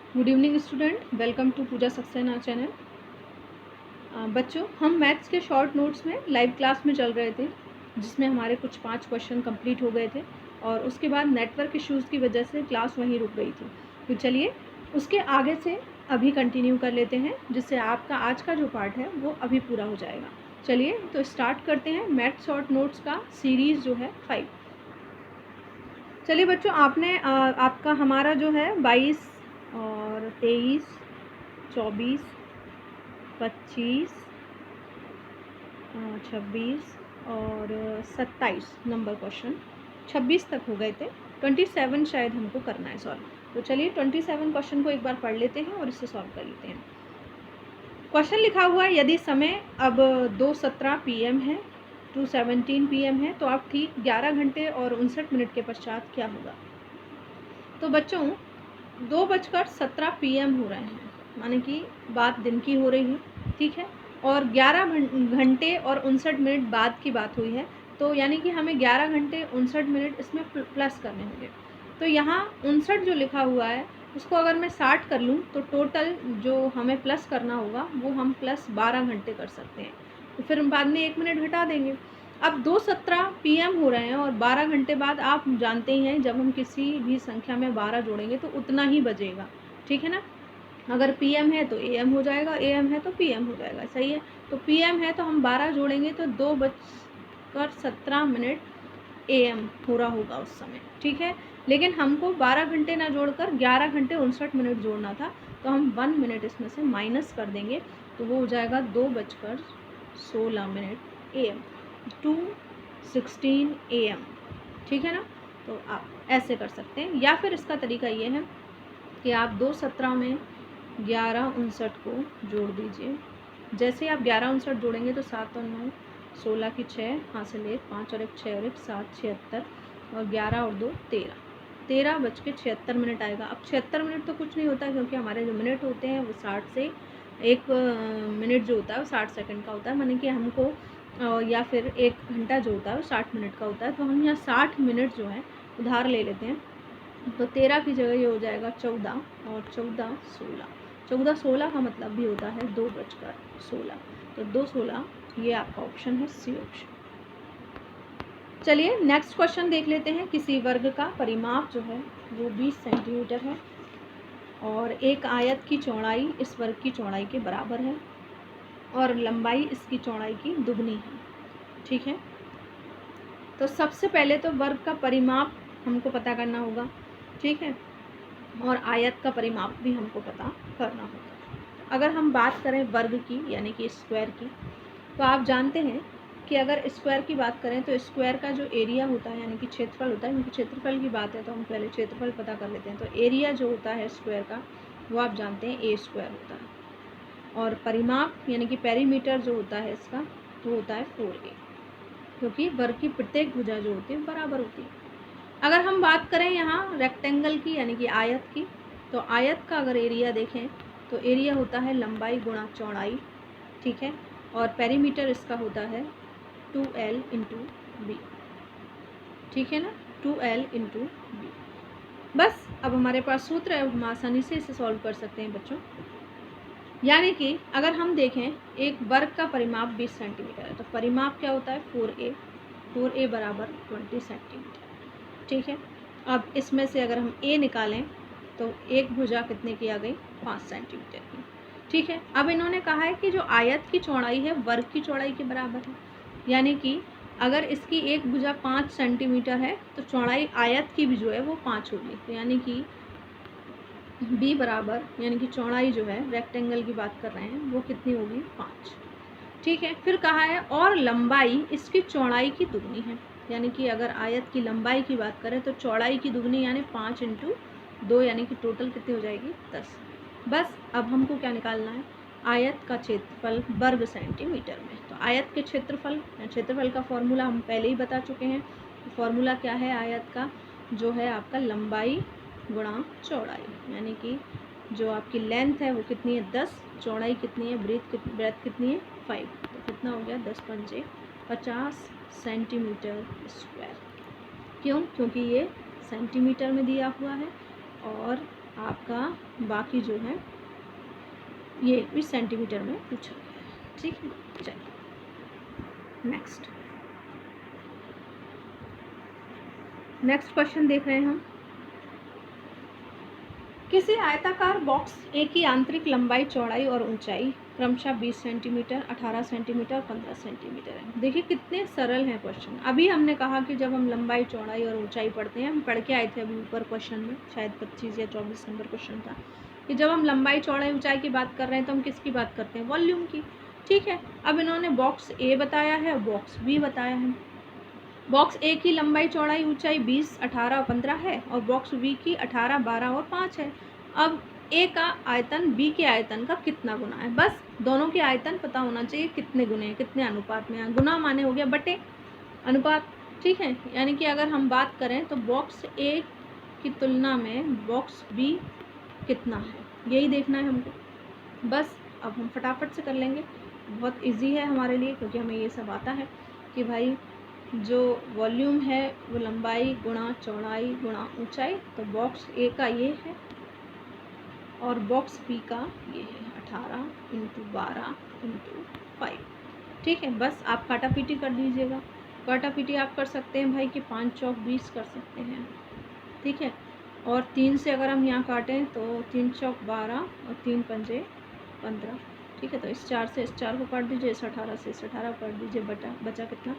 Good evening student, welcome to Pooja Saxena channel. बच्चों, हम maths के शॉर्ट नोट्स में लाइव क्लास में चल रहे थे, जिसमें हमारे कुछ 5 क्वेश्चन कंप्लीट हो गए थे और उसके बाद नेटवर्क इश्यूज़ की वजह से क्लास वहीं रुक गई थी। तो चलिए उसके आगे से अभी कंटिन्यू कर लेते हैं, जिससे आपका आज का जो पार्ट है वो अभी पूरा हो जाएगा। चलिए तो स्टार्ट करते हैं मैथ्स शॉर्ट नोट्स का सीरीज़ जो है 5। चलिए बच्चों, आपका हमारा जो है 22 और 23, 24, 25, 26 और 27 नंबर क्वेश्चन 26 तक हो गए थे। 27 शायद हमको करना है सॉल्व। तो चलिए 27 क्वेश्चन को एक बार पढ़ लेते हैं और इससे सॉल्व कर लेते हैं। क्वेश्चन लिखा हुआ है, यदि समय अब 2:17 PM है, 2:17 PM है, तो आप ठीक 11 घंटे और 59 के पश्चात क्या होगा। तो बच्चों 2:17 PM हो रहे हैं, माने कि बात दिन की हो रही है, ठीक है, और 11 घंटे और 59 बाद की बात हुई है, तो यानी कि हमें 11 घंटे 59 इसमें प्लस करने होंगे। तो यहाँ 59 जो लिखा हुआ है उसको अगर मैं 60 कर लूँ तो टोटल जो हमें प्लस करना होगा वो हम प्लस 12 घंटे कर सकते हैं। तो फिर हम बाद में 1 मिनट घटा देंगे। अब 2:17 PM हो रहे हैं और 12 घंटे बाद आप जानते ही हैं, जब हम किसी भी संख्या में 12 जोड़ेंगे तो उतना ही बजेगा, ठीक है ना। अगर PM है तो AM हो जाएगा, AM है तो PM हो जाएगा, सही है। तो PM है तो हम 12 जोड़ेंगे तो 2:17 AM हो रहा होगा उस समय, ठीक है। लेकिन हमको 12 घंटे ना जोड़कर 11 घंटे 59 जोड़ना था, तो हम 1 मिनट इसमें से माइनस कर देंगे, तो वो हो जाएगा 2:16 AM, 2:16 AM, ठीक है ना। तो आप ऐसे कर सकते हैं, या फिर इसका तरीका ये है कि आप 2:17 में 11:59 को जोड़ दीजिए। जैसे आप 11:59 जोड़ेंगे तो 7 और 9 16 की 6 हासिल 1, 5 और 1 6 और 1 7 76 और 11 और 2 13, 13:76 आएगा। अब 76 मिनट तो कुछ नहीं होता, क्योंकि हमारे जो मिनट होते हैं वो 60 से 1 मिनट जो होता है वो 60 सेकंड का होता है, माने कि हमको या फिर 1 घंटा जो होता है वो 60 मिनट का होता है। तो हम यहाँ 60 मिनट जो है उधार ले लेते हैं, तो 13 की जगह ये हो जाएगा 14 और 14 16। 14:16 का मतलब भी होता है 2:16, तो 2:16 ये आपका ऑप्शन है, सी ऑप्शन। चलिए नेक्स्ट क्वेश्चन देख लेते हैं। किसी वर्ग का परिमाप जो है वो 20 सेंटीमीटर है और एक आयत की चौड़ाई इस वर्ग की चौड़ाई के बराबर है और लंबाई इसकी चौड़ाई की दुगनी है, ठीक है। तो सबसे पहले तो वर्ग का परिमाप हमको पता करना होगा, ठीक है, और आयत का परिमाप भी हमको पता करना होगा। अगर हम बात करें वर्ग की यानी कि स्क्वायर की, तो आप जानते हैं कि अगर स्क्वायर की बात करें तो स्क्वायर का जो एरिया होता है यानी कि क्षेत्रफल होता है, क्योंकि क्षेत्रफल की बात है तो हम पहले क्षेत्रफल पता कर लेते हैं। तो एरिया जो होता है स्क्वायर का वो आप जानते हैं A² होता है, और परिमाप यानी कि पेरीमीटर जो होता है इसका वो होता है 4A, क्योंकि वर्ग की प्रत्येक भुजा जो होती है बराबर होती है। अगर हम बात करें यहाँ रेक्टेंगल की यानी कि आयत की, तो आयत का अगर एरिया देखें तो एरिया होता है लंबाई गुणा चौड़ाई, ठीक है, और पेरीमीटर इसका होता है 2L × B, ठीक है ना, 2L × B। बस अब हमारे पास सूत्र है, हम आसानी से इसे सॉल्व कर सकते हैं बच्चों। यानी कि अगर हम देखें एक वर्ग का परिमाप 20 सेंटीमीटर है, तो परिमाप क्या होता है 4A, 4A बराबर 20 सेंटीमीटर, ठीक है। अब इसमें से अगर हम A निकालें तो एक भुजा कितने की आ गई 5 सेंटीमीटर की, ठीक है। अब इन्होंने कहा है कि जो आयत की चौड़ाई है वर्ग की चौड़ाई के बराबर है, यानी कि अगर इसकी एक भुजा 5 सेंटीमीटर है तो चौड़ाई आयत की भी जो है वो 5 होगी, तो यानी कि B बराबर यानी कि चौड़ाई जो है रेक्टेंगल की बात कर रहे हैं वो कितनी होगी 5, ठीक है। फिर कहा है और लंबाई इसकी चौड़ाई की दुगनी है, यानी कि अगर आयत की लंबाई की बात करें तो चौड़ाई की दुगनी यानी 5 × 2 यानी कि टोटल कितनी हो जाएगी 10। बस अब हमको क्या निकालना है, आयत का क्षेत्रफल वर्ग सेंटीमीटर में। तो आयत के क्षेत्रफल का फॉर्मूला हम पहले ही बता चुके हैं। फॉर्मूला क्या है आयत का, जो है आपका लंबाई गुणा चौड़ाई, यानी कि जो आपकी लेंथ है वो कितनी है 10, चौड़ाई कितनी है ब्रेथ कितनी है 5, तो कितना हो गया 10 पंजे 50 सेंटीमीटर स्क्वायर। क्यों, क्योंकि ये सेंटीमीटर में दिया हुआ है और आपका बाकी जो है ये 21 सेंटीमीटर में पूछा गया है। ठीक है, चलिए नेक्स्ट क्वेश्चन देख रहे हैं हम। किसी आयताकार बॉक्स ए की आंतरिक लंबाई, चौड़ाई और ऊंचाई क्रमशः 20 सेंटीमीटर, 18 सेंटीमीटर, 15 सेंटीमीटर है। देखिए कितने सरल हैं क्वेश्चन। अभी हमने कहा कि जब हम लंबाई, चौड़ाई और ऊंचाई पढ़ते हैं, हम पढ़ के आए थे अभी ऊपर क्वेश्चन में, शायद 25 या 24 नंबर क्वेश्चन था, कि जब हम लंबाई, चौड़ाई, ऊंचाई की बात कर रहे हैं तो हम किसकी बात करते हैं? वॉल्यूम की। ठीक है, अब इन्होंने बॉक्स ए बताया है, बॉक्स बी बताया है। बॉक्स ए की लंबाई, चौड़ाई, ऊंचाई 20, 18 और 15 है, और बॉक्स बी की 18, 12 और 5 है। अब ए का आयतन बी के आयतन का कितना गुना है? बस दोनों के आयतन पता होना चाहिए कितने गुने हैं, कितने अनुपात में है। गुना माने हो गया बटे अनुपात। ठीक है, यानी कि अगर हम बात करें तो बॉक्स ए की तुलना में बॉक्स बी कितना है, यही देखना है हमको। बस अब हम फटाफट से कर लेंगे, बहुत इजी है हमारे लिए, क्योंकि हमें ये सब आता है कि भाई जो वॉल्यूम है वो लंबाई गुणा चौड़ाई गुणा ऊंचाई। तो बॉक्स ए का ये है और बॉक्स बी का ये है 18 × 12 × 5। ठीक है, बस आप काटापीटी कर दीजिएगा। काटापीटी आप कर सकते हैं भाई कि 5 चौक 20 कर सकते हैं। ठीक है, और 3 से अगर हम यहाँ काटें तो 3 चौक 12 और 3 पंजे 15। ठीक है, तो इस 4 से इस 4 को काट दीजिए, इस 18 से इस 18 को काट दीजिए, बचा कितना?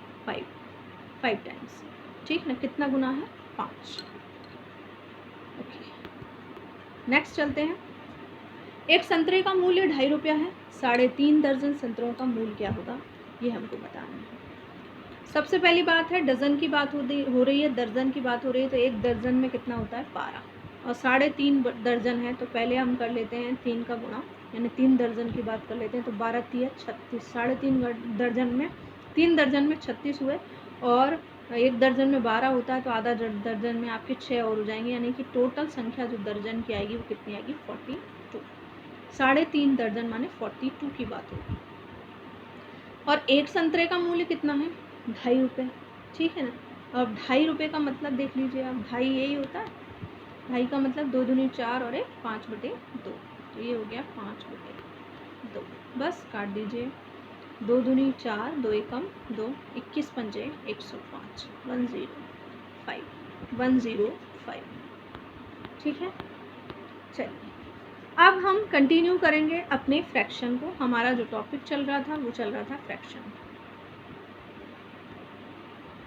5 टाइम्स। ठीक ना, कितना गुना है? 5। ओके, नेक्स्ट चलते हैं। एक संतरे का मूल्य 2.5 रुपया है, 3.5 दर्जन संतरों का मूल्य क्या होगा, ये हमको बताना है। सबसे पहली बात है, डजन की बात हो रही है, दर्जन की बात हो रही है, तो एक दर्जन में कितना होता है? 12, और 3.5 दर्जन है, तो पहले हम कर लेते हैं 3 का गुणा, यानी 3 दर्जन की बात कर लेते हैं, तो 12 × 3 = 36। 3.5 दर्जन में 3 दर्जन में 36 हुए, और एक दर्जन में 12 होता है, तो आधा दर्जन में आपके 6 और हो जाएंगे, यानी कि टोटल संख्या जो दर्जन की आएगी वो कितनी आएगी? 42। 3.5 दर्जन माने 42 की बात होगी। और एक संतरे का मूल्य कितना है? 2.5 रुपये। ठीक है ना, अब 2.5 रुपये का मतलब देख लीजिए आप, 2.5 यही होता है, 2.5 का मतलब 2 दूनी 4 और 1 5/2, तो ये हो गया 5/2। बस काट दीजिए, 2 दूनी 4, 2 एकम 2, 21 पंजे 105, 105। ठीक है, चलिए अब हम कंटिन्यू करेंगे अपने फ्रैक्शन को। हमारा जो टॉपिक चल रहा था वो चल रहा था फ्रैक्शन।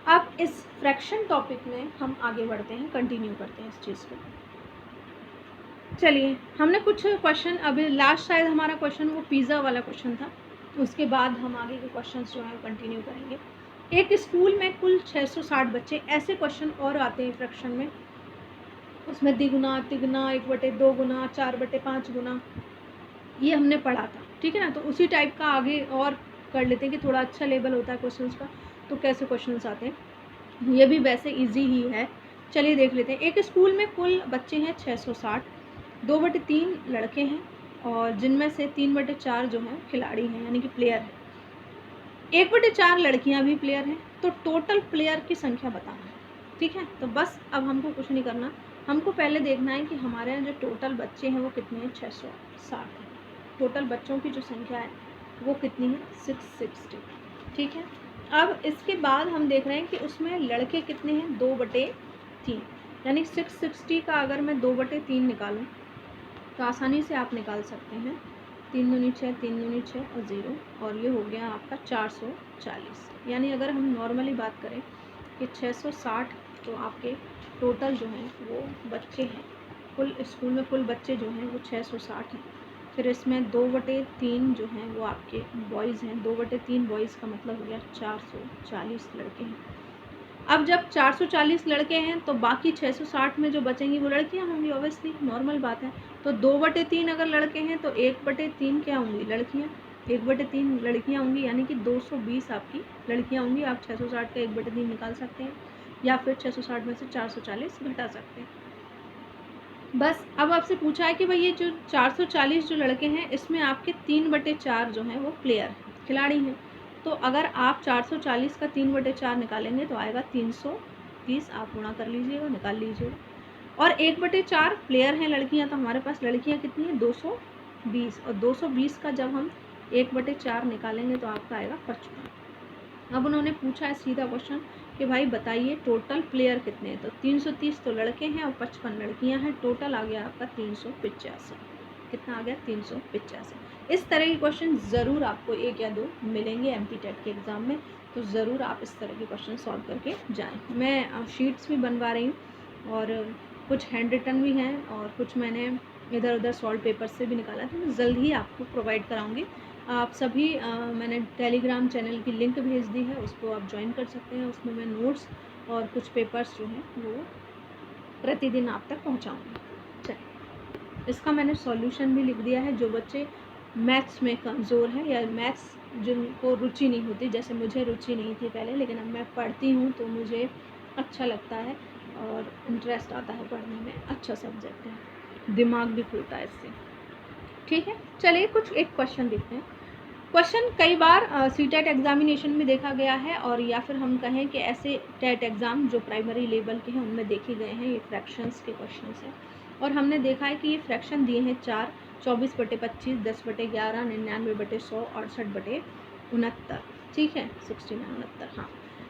अब इस फ्रैक्शन टॉपिक में हम आगे बढ़ते हैं, कंटिन्यू करते हैं इस चीज़ को। चलिए, हमने कुछ क्वेश्चन, अभी लास्ट शायद हमारा क्वेश्चन वो पिज़्ज़ा वाला क्वेश्चन था, उसके बाद हम आगे के क्वेश्चंस जो हैं कंटिन्यू करेंगे। एक स्कूल में कुल 660 बच्चे, ऐसे क्वेश्चन और आते हैं फ्रैक्शन में, उसमें द्विगुना, तिगुना, 1/2 गुना, 4/5 गुना, ये हमने पढ़ा था। ठीक है ना, तो उसी टाइप का आगे और कर लेते हैं कि थोड़ा अच्छा लेवल होता है क्वेश्चंस का, तो कैसे क्वेश्चंस आते हैं, ये भी वैसे इजी ही है। चलिए देख लेते हैं। एक स्कूल में कुल बच्चे हैं 660, 2/3 लड़के हैं, और जिनमें से 3/4 जो हैं खिलाड़ी हैं, यानी कि प्लेयर हैं। 1/4 लड़कियां भी प्लेयर हैं, तो टोटल प्लेयर की संख्या बताना है। ठीक है, तो बस अब हमको कुछ नहीं करना, हमको पहले देखना है कि हमारे यहाँ जो टोटल बच्चे हैं वो कितने हैं? 660 हैं। टोटल बच्चों की जो संख्या है वो कितनी है? 660। ठीक है, अब इसके बाद हम देख रहे हैं कि उसमें लड़के कितने हैं? 2/3, यानी 660 का अगर मैं 2/3 निकालूं तो आसानी से आप निकाल सकते हैं। 3 दूनी 6, 3 दूनी 6 और 0, और ये हो गया आपका 440। यानी अगर हम नॉर्मली बात करें कि 660, तो आपके टोटल जो हैं वो बच्चे हैं, कुल स्कूल में कुल बच्चे जो हैं वो 660 हैं। फिर इसमें 2/3 जो हैं वो आपके बॉयज़ हैं, 2/3 बॉयज़ का मतलब हो गया 440 लड़के हैं। अब जब 440 लड़के हैं तो बाकी 660 में जो बचेंगी वो लड़कियां होंगी, ऑब्वियसली नॉर्मल बात है। तो 2/3 अगर लड़के हैं तो 1/3 क्या होंगी? लड़कियां। 1/3 लड़कियां होंगी, यानी कि 220 आपकी लड़कियां होंगी। आप 660 का 1/3 निकाल सकते हैं, या फिर 660 में से 440 घटा सकते हैं। बस अब आपसे पूछा है कि भाई ये जो 440 जो लड़के हैं, इसमें आपके 3/4 जो हैं वो प्लेयर हैं, खिलाड़ी हैं। तो अगर आप 440 का 3/4 निकालेंगे तो आएगा 330। आप गुणा कर लीजिएगा, निकाल लीजिएगा। और 1/4 प्लेयर हैं लड़कियां, तो हमारे पास लड़कियां कितनी है 220, और 220 का जब हम 1/4 निकालेंगे तो आपका आएगा 55। अब उन्होंने पूछा है सीधा क्वेश्चन कि भाई बताइए टोटल प्लेयर कितने हैं, तो 330 तो लड़के हैं और 55 लड़कियां हैं, टोटल आ गया आपका 385। कितना आ गया 385। इस तरह के क्वेश्चन ज़रूर आपको 1 या 2 मिलेंगे एमपी टेट के एग्ज़ाम में, तो ज़रूर आप इस तरह के क्वेश्चन सॉल्व करके जाएं। मैं शीट्स भी बनवा रही हूँ और कुछ हैंड रिटन भी हैं और कुछ मैंने इधर उधर सॉल्व पेपर से भी निकाला था, मैं जल्द ही आपको प्रोवाइड कराऊंगी। आप सभी मैंने टेलीग्राम चैनल की लिंक भेज दी है, उसको आप ज्वाइन कर सकते हैं। उसमें मैं नोट्स और कुछ पेपर्स जो हैं वो प्रतिदिन आप तक पहुँचाऊँगी। चलिए, इसका मैंने सॉल्यूशन भी लिख दिया है। जो बच्चे मैथ्स में कमज़ोर हैं या मैथ्स जिनको रुचि नहीं होती, जैसे मुझे रुचि नहीं थी पहले, लेकिन अब मैं पढ़ती हूँ तो मुझे अच्छा लगता है और इंटरेस्ट आता है पढ़ने में, अच्छा सब्जेक्ट है, दिमाग भी खुलता है इससे। ठीक है, चलिए कुछ एक क्वेश्चन देखते हैं। क्वेश्चन कई बार सीटेट एग्जामिनेशन में देखा गया है, और या फिर हम कहें कि ऐसे टेट एग्ज़ाम जो प्राइमरी लेवल के हैं उनमें देखे गए हैं। ये फ्रैक्शंस के क्वेश्चन हैं और हमने देखा है कि ये फ्रैक्शन दिए हैं 4, 24/25, 10/11, 99/100, 68/69। ठीक है, 69, हाँ।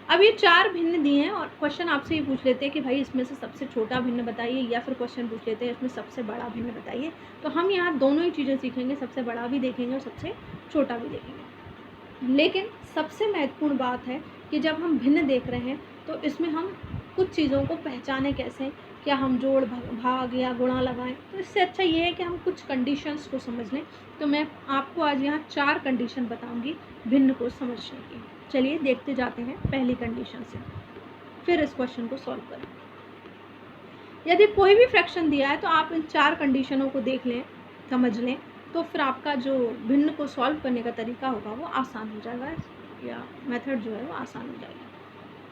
अब ये 4 भिन्न दिए हैं और क्वेश्चन आपसे ये पूछ लेते हैं कि भाई इसमें से सबसे छोटा भिन्न बताइए, या फिर क्वेश्चन पूछ लेते हैं इसमें सबसे बड़ा भिन्न बताइए। तो हम यहाँ दोनों ही चीज़ें सीखेंगे, सबसे बड़ा भी देखेंगे और सबसे छोटा भी देखेंगे। लेकिन सबसे महत्वपूर्ण बात है कि जब हम भिन्न देख रहे हैं तो इसमें हम कुछ चीज़ों को पहचाने कैसे, क्या हम जोड़ भाग या गुणा लगाएं। तो इससे अच्छा ये है कि हम कुछ कंडीशंस को समझ लें। तो मैं आपको आज यहाँ 4 कंडीशन बताऊंगी भिन्न को समझने की। चलिए देखते जाते हैं पहली कंडीशन से, फिर इस क्वेश्चन को सॉल्व करें। यदि कोई भी फ्रैक्शन दिया है तो आप इन 4 कंडीशनों को देख लें, समझ लें, तो फिर आपका जो भिन्न को सॉल्व करने का तरीका होगा वो आसान हो जाएगा, या मेथड जो है वो आसान हो जाएगा।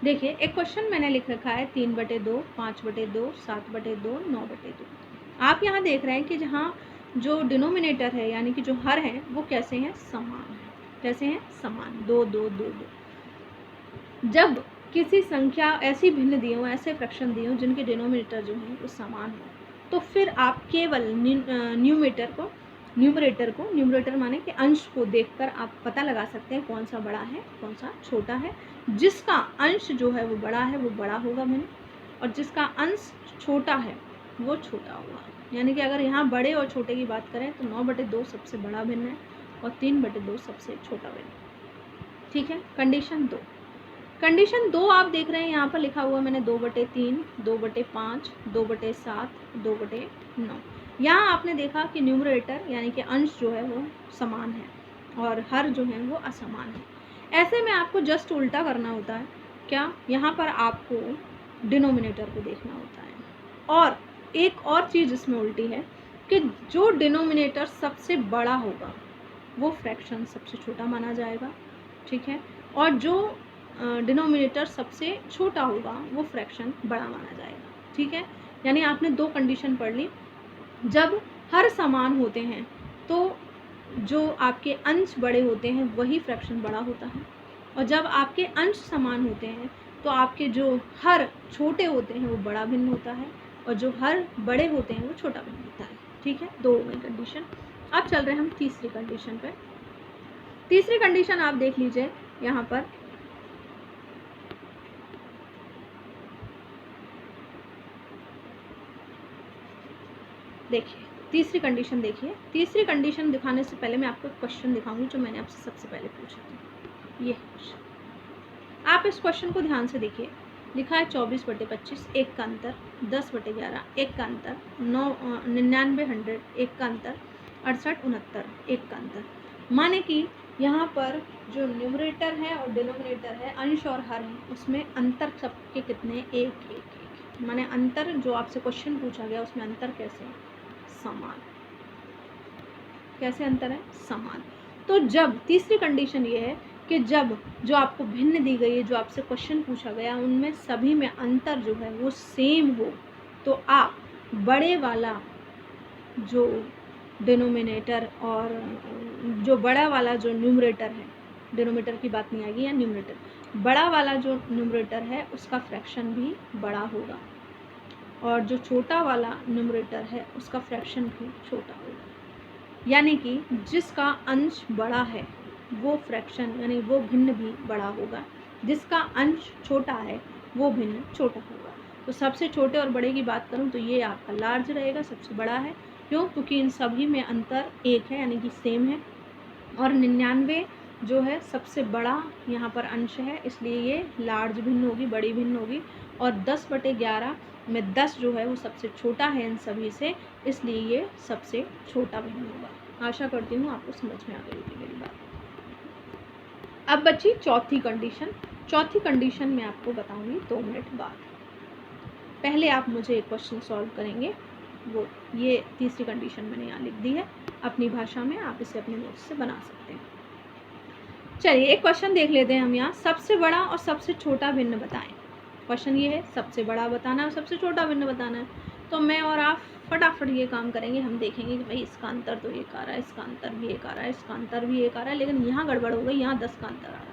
देखिए, एक क्वेश्चन मैंने लिख रखा है 3/2, 5/2, 7/2, 9/2। आप यहाँ देख रहे हैं कि जहाँ जो डिनोमिनेटर है यानी कि जो हर है वो कैसे हैं, समान है। कैसे हैं, समान, 2 2 2 2। जब किसी संख्या ऐसी भिन्न दी हो, ऐसे फ्रैक्शन दिए हो जिनके डिनोमिनेटर जो हैं वो समान हो, तो फिर आप केवल न्यूमरेटर माने कि अंश को देखकर आप पता लगा सकते हैं कौन सा बड़ा है कौन सा छोटा है। जिसका अंश जो है वो बड़ा है वो बड़ा होगा भिन्न, और जिसका अंश छोटा है वो छोटा होगा। यानी कि अगर यहाँ बड़े और छोटे की बात करें तो 9/2 सबसे बड़ा भिन्न है और 3/2 सबसे छोटा भिन्न। ठीक है, कंडीशन 2 आप देख रहे हैं यहाँ पर लिखा हुआ मैंने 2/3, 2/5, 2/7, 2/9। यहाँ आपने देखा कि न्यूमरेटर यानी कि अंश जो है वो समान है और हर जो है वो असमान है। ऐसे में आपको जस्ट उल्टा करना होता है। क्या, यहाँ पर आपको डिनोमिनेटर को देखना होता है। और एक और चीज़ इसमें उल्टी है कि जो डिनोमिनेटर सबसे बड़ा होगा वो फ्रैक्शन सबसे छोटा माना जाएगा। ठीक है, और जो डिनोमिनेटर सबसे छोटा होगा वो फ्रैक्शन बड़ा माना जाएगा। ठीक है, यानी आपने 2 कंडीशन पढ़ ली। जब हर समान होते हैं तो जो आपके अंश बड़े होते हैं वही फ्रैक्शन बड़ा होता है, और जब आपके अंश समान होते हैं तो आपके जो हर छोटे होते हैं वो बड़ा भिन्न होता है, और जो हर बड़े होते हैं वो छोटा भिन्न होता है। ठीक है, 2 हो गई कंडीशन। अब चल रहे हैं हम तीसरी कंडीशन पे। तीसरी कंडीशन आप देख लीजिए यहाँ पर, देखिए तीसरी कंडीशन। देखिए, तीसरी कंडीशन दिखाने से पहले मैं आपको एक क्वेश्चन दिखाऊंगी जो मैंने आपसे सबसे पहले पूछा था। ये क्वेश्चन, आप इस क्वेश्चन को ध्यान से देखिए। लिखा है 24/25 1 का अंतर, 10/11 1 का अंतर, 99/100 1 का अंतर, 68/69 1 का अंतर। माने कि यहाँ पर जो न्यूमरेटर है और डिनोमिनेटर है, अंश और हर है, उसमें अंतर सबके कितने, 1 1 1। माने अंतर जो आपसे क्वेश्चन पूछा गया उसमें अंतर कैसे है, समान। कैसे अंतर है, समान। तो जब तीसरी कंडीशन ये है कि जब जो आपको भिन्न दी गई है, जो आपसे क्वेश्चन पूछा गया, उनमें सभी में अंतर जो है वो सेम हो, तो आप बड़े वाला जो डिनोमिनेटर और जो बड़ा वाला जो न्यूमरेटर है, डिनोमिनेटर की बात नहीं आएगी, या न्यूमरेटर, बड़ा वाला जो न्यूमरेटर है उसका फ्रैक्शन भी बड़ा होगा। और जो छोटा वाला न्यूमरेटर है उसका फ्रैक्शन भी छोटा होगा। यानी कि जिसका अंश बड़ा है वो फ्रैक्शन यानी वो भिन्न भी बड़ा होगा, जिसका अंश छोटा है वो भिन्न छोटा होगा। तो सबसे छोटे और बड़े की बात करूँ तो ये आपका लार्ज रहेगा, सबसे बड़ा है। क्यों? क्योंकि इन सभी में अंतर 1 है यानी कि सेम है। और 99 जो है सबसे बड़ा यहाँ पर अंश है, इसलिए ये लार्ज भिन्न होगी, बड़ी भिन्न होगी। और 10/11 में 10 जो है वो सबसे छोटा है इन सभी से, इसलिए ये सबसे छोटा भिन्न होगा। आशा करती हूँ आपको समझ में आ गई होगी मेरी बात। अब बची चौथी कंडीशन। चौथी कंडीशन में आपको बताऊंगी 2 मिनट बाद। पहले आप मुझे एक क्वेश्चन सॉल्व करेंगे, वो ये तीसरी कंडीशन मैंने यहाँ लिख दी है अपनी भाषा में, आप इसे अपने नोट्स से बना सकते हैं। चलिए एक क्वेश्चन देख लेते हैं हम यहाँ। सबसे बड़ा और सबसे छोटा भिन्न बताएं। क्वेश्चन ये है, सबसे बड़ा बताना है और सबसे छोटा भिन्न बताना है। तो मैं और आप फटाफट ये काम करेंगे। हम देखेंगे कि भाई इसका अंतर तो एक आ रहा है, इसका अंतर भी एक आ रहा है, इसका अंतर भी एक आ रहा है, लेकिन यहाँ गड़बड़ हो गई, यहाँ 10 का अंतर आ रहा है।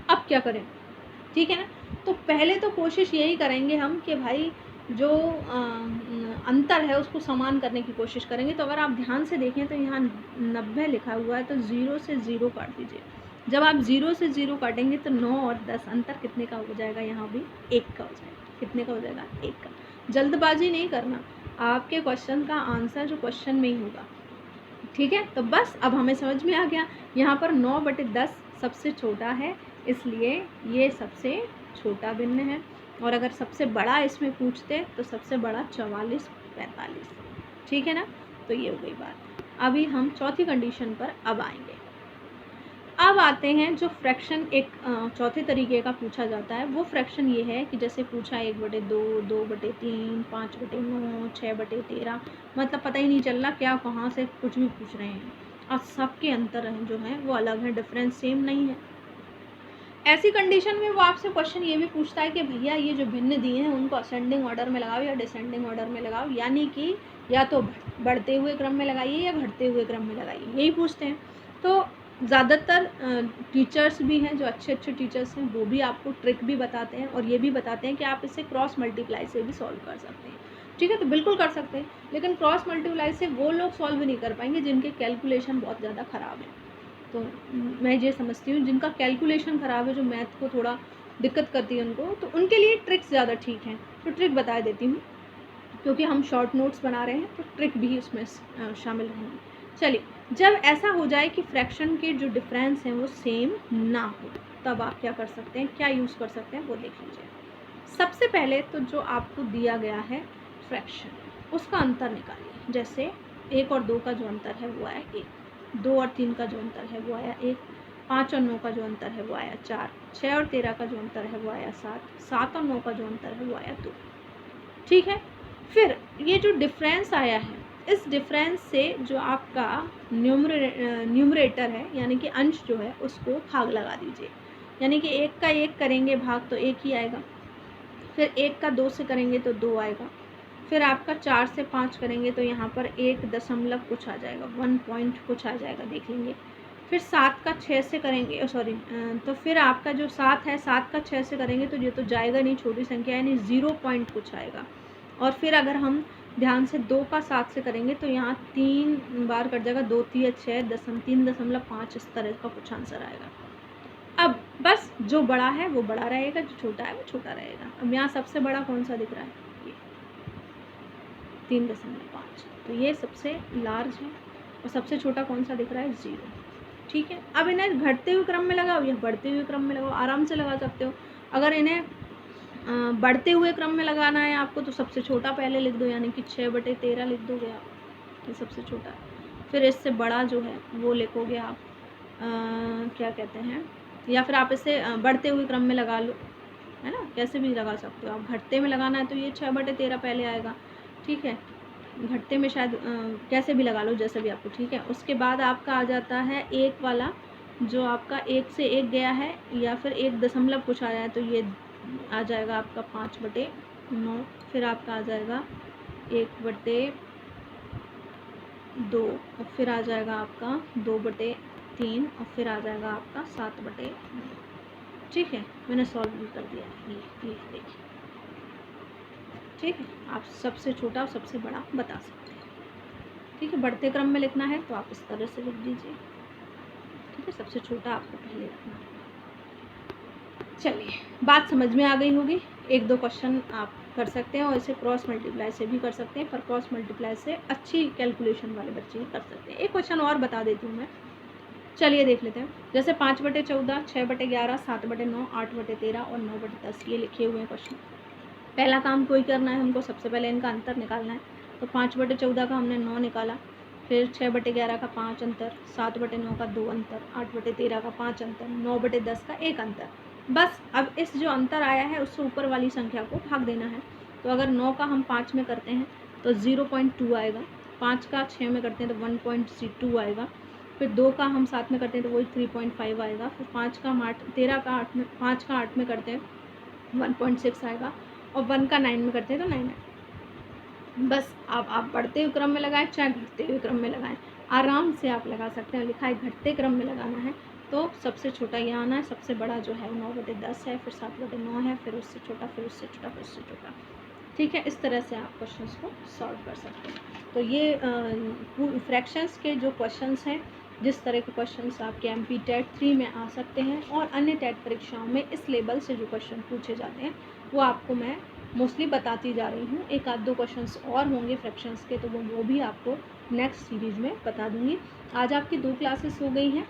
अब क्या करें? ठीक है ना। तो पहले तो कोशिश यही करेंगे हम कि भाई जो अंतर है उसको समान करने की कोशिश करेंगे। तो अगर आप ध्यान से देखें तो यहाँ 90 लिखा हुआ है, तो 0 से 0 काट दीजिए। जब आप 0 से 0 काटेंगे तो 9 और 10 अंतर कितने का हो जाएगा? यहाँ भी 1 का हो जाएगा। कितने का हो जाएगा? 1 का। जल्दबाजी नहीं करना, आपके क्वेश्चन का आंसर जो क्वेश्चन में ही होगा। ठीक है, तो बस अब हमें समझ में आ गया। यहाँ पर 9/10 सबसे छोटा है, इसलिए ये सबसे छोटा भिन्न है। और अगर सबसे बड़ा इसमें पूछते तो सबसे बड़ा 44/45। ठीक है ना। तो ये हो गई बात। अभी हम चौथी कंडीशन पर अब आएंगे। अब आते हैं जो फ्रैक्शन एक चौथे तरीके का पूछा जाता है। वो फ्रैक्शन ये है कि जैसे पूछा 1/2, 2/3, 5/9, 6/13, मतलब पता ही नहीं चल रहा क्या कहाँ से कुछ भी पूछ रहे हैं और सबके अंतर जो हैं वो अलग हैं, डिफरेंस सेम नहीं है। ऐसी कंडीशन में वो आपसे क्वेश्चन ये भी पूछता है कि भैया ये जो भिन्न दिए हैं उनको असेंडिंग ऑर्डर में लगाओ या डिसेंडिंग ऑर्डर में लगाओ, यानी कि या तो बढ़ते हुए क्रम में लगाइए या घटते हुए क्रम में लगाइए, यही पूछते हैं। तो ज़्यादातर टीचर्स भी हैं जो अच्छे टीचर्स हैं, वो भी आपको ट्रिक भी बताते हैं और ये भी बताते हैं कि आप इसे क्रॉस मल्टीप्लाई से भी सॉल्व कर सकते हैं। ठीक है, तो बिल्कुल कर सकते हैं, लेकिन क्रॉस मल्टीप्लाई से वो लोग सॉल्व नहीं कर पाएंगे जिनके कैलकुलेशन बहुत ज़्यादा ख़राब है। तो मैं ये समझती हूँ जिनका कैलकुलेशन ख़राब है, जो मैथ को थोड़ा दिक्कत करती है उनको, तो उनके लिए ट्रिक्स ज़्यादा ठीक हैं। तो ट्रिक बता देती हूँ, क्योंकि हम शॉर्ट नोट्स बना रहे हैं तो ट्रिक भी उसमें शामिल रहेंगी। चलिए, जब ऐसा हो जाए कि फ्रैक्शन के जो डिफरेंस हैं वो सेम ना हो, तब आप क्या कर सकते हैं, क्या यूज़ कर सकते हैं वो देख लीजिए। सबसे पहले तो जो आपको दिया गया है फ्रैक्शन, उसका अंतर निकालिए। जैसे 1 और 2 का जो अंतर है वो आया 1, 2 और 3 का जो अंतर है वो आया 1, 5 और 9 का जो अंतर है वो आया 4, 6 और 13 का जो अंतर है वो आया 7, 7 और 9 का जो अंतर है वो आया 2। ठीक है, फिर ये जो डिफरेंस आया है, इस डिफरेंस से जो आपका न्यूमरेटर है यानी कि अंश जो है उसको भाग लगा दीजिए। यानी कि 1 का 1 करेंगे भाग तो 1 ही आएगा, फिर 1 का 2 से करेंगे तो 2 आएगा, फिर आपका 4 से 5 करेंगे तो यहाँ पर 1 दशमलव कुछ आ जाएगा, 1 पॉइंट कुछ आ जाएगा, देख लेंगे। फिर 7 का 6 से करेंगे, तो फिर आपका जो 7 है 7 का 6 से करेंगे तो ये तो जाएगा नहीं, छोटी संख्या यानी 0 पॉइंट कुछ आएगा। और फिर अगर हम ध्यान से 2 का 7 से करेंगे तो यहाँ 3 बार कट जाएगा, 2 3 6 3.5, इस तरह का कुछ आंसर आएगा। अब बस जो बड़ा है वो बड़ा रहेगा, जो छोटा है वो छोटा रहेगा। अब यहाँ सबसे बड़ा कौन सा दिख रहा है? ये 3.5, तो ये सबसे लार्ज है। और सबसे छोटा कौन सा दिख रहा है? 0। ठीक है, अब इन्हें घटते हुए क्रम में लगाओ या बढ़ते हुए क्रम में लगाओ, आराम से लगा सकते हो। अगर इन्हें बढ़ते हुए क्रम में लगाना है आपको तो सबसे छोटा पहले लिख दो, यानी कि 6/13 लिख दोगे आप, ये सबसे छोटा है। फिर इससे बड़ा जो है वो लिखोगे आप, क्या कहते हैं, या फिर आप इसे बढ़ते हुए क्रम में लगा लो, है ना, कैसे भी लगा सकते हो आप। घटते में लगाना है तो ये 6/13 पहले आएगा। ठीक है, घटते में शायद कैसे भी लगा लो, जैसे भी आपको ठीक है। उसके बाद आपका आ जाता है 1 वाला, जो आपका 1 से 1 गया है या फिर 1 दशमलव कुछ आया है, तो ये आ जाएगा आपका 5/9। फिर आपका आ जाएगा 1/2 और फिर आ जाएगा आपका 2/3 और फिर आ जाएगा आपका 7/9। ठीक है, मैंने सॉल्व भी कर दिया है, ये देखिए। ठीक है, आप सबसे छोटा और सबसे बड़ा बता सकते हैं। ठीक है, बढ़ते क्रम में लिखना है तो आप इस तरह से लिख दीजिए। ठीक है, सबसे छोटा आपको पहले रखना है। चलिए, बात समझ में आ गई होगी। 1-2 क्वेश्चन आप कर सकते हैं और इसे क्रॉस मल्टीप्लाई से भी कर सकते हैं, पर क्रॉस मल्टीप्लाई से अच्छी कैलकुलेशन वाले बच्चे ही कर सकते हैं। एक क्वेश्चन और बता देती हूँ मैं, चलिए देख लेते हैं। जैसे 5/14, 6/11, 7/9, 8/13 और 9/10 ये लिखे हुए हैं क्वेश्चन। पहला काम कोई करना है हमको, सबसे पहले इनका अंतर निकालना है। तो 5/14 का हमने 9 निकाला, फिर 6/11 का 5 अंतर, 7/9 का 2 अंतर, 8/13 का 5 अंतर, 9/10 का 1 अंतर। बस अब इस जो अंतर आया है उससे ऊपर वाली संख्या को भाग देना है। तो अगर 9 का हम 5 में करते हैं तो 0.2 आएगा, 5 का 6 में करते हैं तो 1.2 आएगा, फिर 2 का हम 7 में करते हैं तो वही 3.5 आएगा, फिर 5 का हम 8 में करते हैं 1.6 आएगा, और 1 का 9 में करते हैं तो 9 आएगा। बस अब आप बढ़ते हुए क्रम में लगाएं चाहे घटते हुए क्रम में लगाएं, आराम से आप लगा सकते हैं। लिखा है घटते क्रम में लगाना है तो सबसे छोटा यहाँ आना है, सबसे बड़ा जो है 9/10 है, फिर 7/9 है, फिर उससे छोटा, फिर उससे छोटा, फिर उससे छोटा। ठीक है, इस तरह से आप क्वेश्चंस को सॉल्व कर सकते हैं। तो ये फ्रैक्शंस के जो क्वेश्चंस हैं, जिस तरह के क्वेश्चंस आपके MP टेट 3 में आ सकते हैं और अन्य टेट परीक्षाओं में इस लेवल से जो क्वेश्चन पूछे जाते हैं वो आपको मैं मोस्टली बताती जा रही हूँ। 1-2 क्वेश्चंस और होंगे फ्रैक्शंस के, तो वो भी आपको नेक्स्ट सीरीज़ में बता दूँगी। आज आपकी 2 क्लासेस हो गई हैं,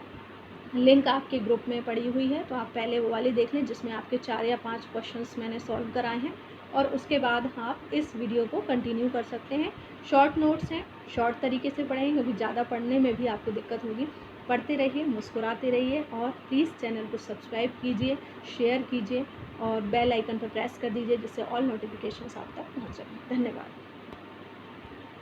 लिंक आपके ग्रुप में पड़ी हुई है, तो आप पहले वो वाली देख लें जिसमें आपके 4 या 5 क्वेश्चंस मैंने सॉल्व कराए हैं, और उसके बाद आप इस वीडियो को कंटिन्यू कर सकते हैं। शॉर्ट नोट्स हैं, शॉर्ट तरीके से पढ़ें क्योंकि ज़्यादा पढ़ने में भी आपको दिक्कत होगी। पढ़ते रहिए, मुस्कुराते रहिए, और प्लीज़ चैनल को सब्सक्राइब कीजिए, शेयर कीजिए और बेल आइकन पर प्रेस कर दीजिए जिससे ऑल नोटिफिकेशंस आप तक पहुँच जाएं। धन्यवाद।